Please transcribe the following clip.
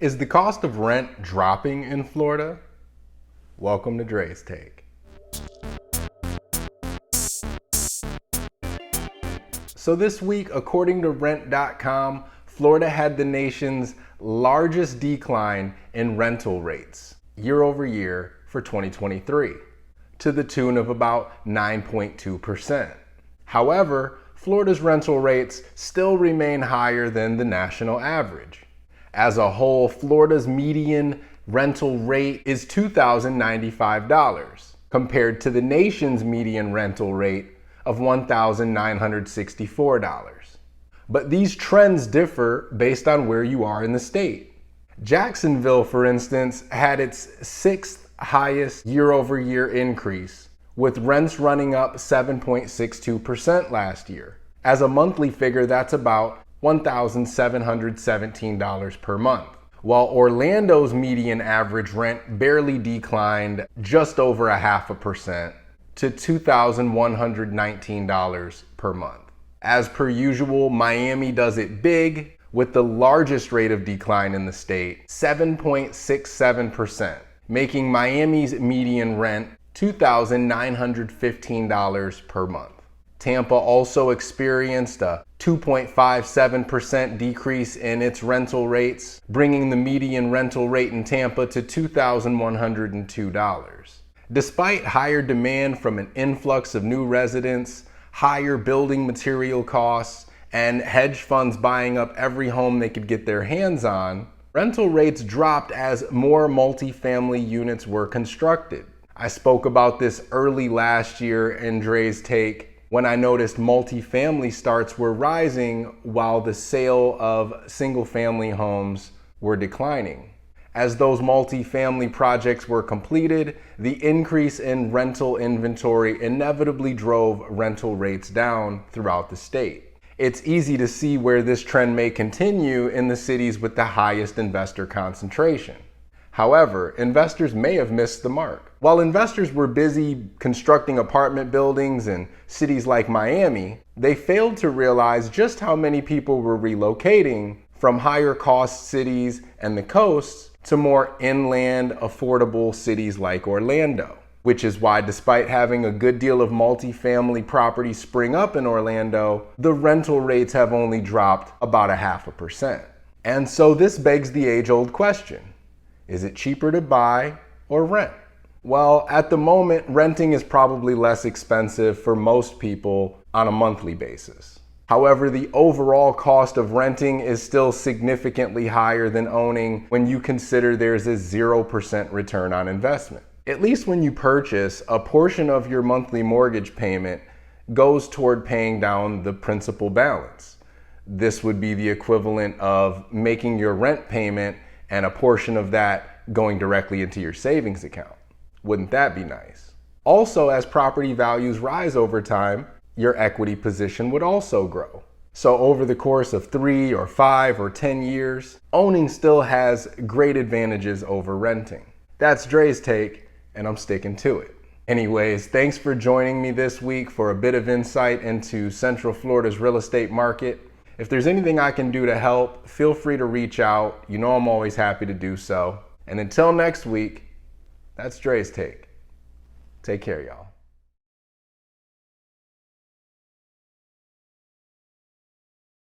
Is the cost of rent dropping in Florida? Welcome to Dre's Take. So this week, according to rent.com, Florida had the nation's largest decline in rental rates year over year for 2023, to the tune of about 9.2%. However, Florida's rental rates still remain higher than the national average. As a whole, Florida's median rental rate is $2,095 compared to the nation's median rental rate of $1,964. But these trends differ based on where you are in the state. Jacksonville, for instance, had its sixth highest year-over-year increase, with rents running up 7.62% last year. As a monthly figure, that's about $1,717 per month, while Orlando's median average rent barely declined just over 0.5% to $2,119 per month. As per usual, Miami does it big with the largest rate of decline in the state, 7.67%, making Miami's median rent $2,915 per month. Tampa also experienced a 2.57% decrease in its rental rates, bringing the median rental rate in Tampa to $2,102. Despite higher demand from an influx of new residents, higher building material costs, and hedge funds buying up every home they could get their hands on, rental rates dropped as more multifamily units were constructed. I spoke about this early last year in Dre's Take, when I noticed multifamily starts were rising while the sale of single-family homes were declining. As those multifamily projects were completed, the increase in rental inventory inevitably drove rental rates down throughout the state. It's easy to see where this trend may continue in the cities with the highest investor concentration. However, investors may have missed the mark. While investors were busy constructing apartment buildings in cities like Miami, they failed to realize just how many people were relocating from higher cost cities and the coasts to more inland, affordable cities like Orlando. Which is why, despite having a good deal of multifamily properties spring up in Orlando, the rental rates have only dropped about 0.5%. And so this begs the age-old question. Is it cheaper to buy or rent? Well, at the moment, renting is probably less expensive for most people on a monthly basis. However, the overall cost of renting is still significantly higher than owning when you consider there's a 0% return on investment. At least when you purchase, a portion of your monthly mortgage payment goes toward paying down the principal balance. This would be the equivalent of making your rent payment and a portion of that going directly into your savings account. Wouldn't that be nice? Also, as property values rise over time, your equity position would also grow. So over the course of 3 or 5 or 10 years, owning still has great advantages over renting. That's Dre's Take, and I'm sticking to it. Anyways, thanks for joining me this week for a bit of insight into Central Florida's real estate market. If there's anything I can do to help, feel free to reach out. You know I'm always happy to do so. And until next week, that's Dre's Take. Take care, y'all.